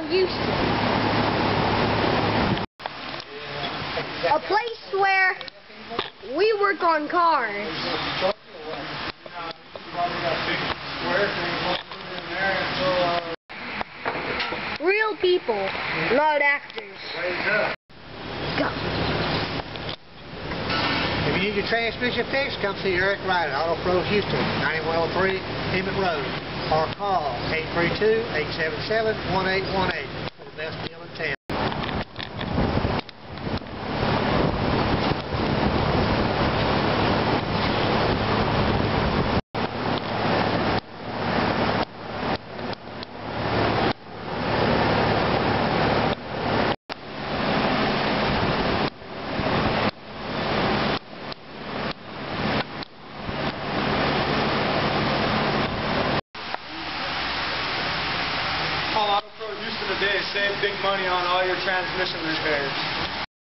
Houston. A place where we work on cars. Real people, not actors. Go. If you need your transmission fixed, come see Eric Ryder, Auto Pro Houston, 9103 Emmett Road, or call 832-877-1818 for the best deal in town. Call Auto Pro Houston today. Save big money on all your transmission repairs.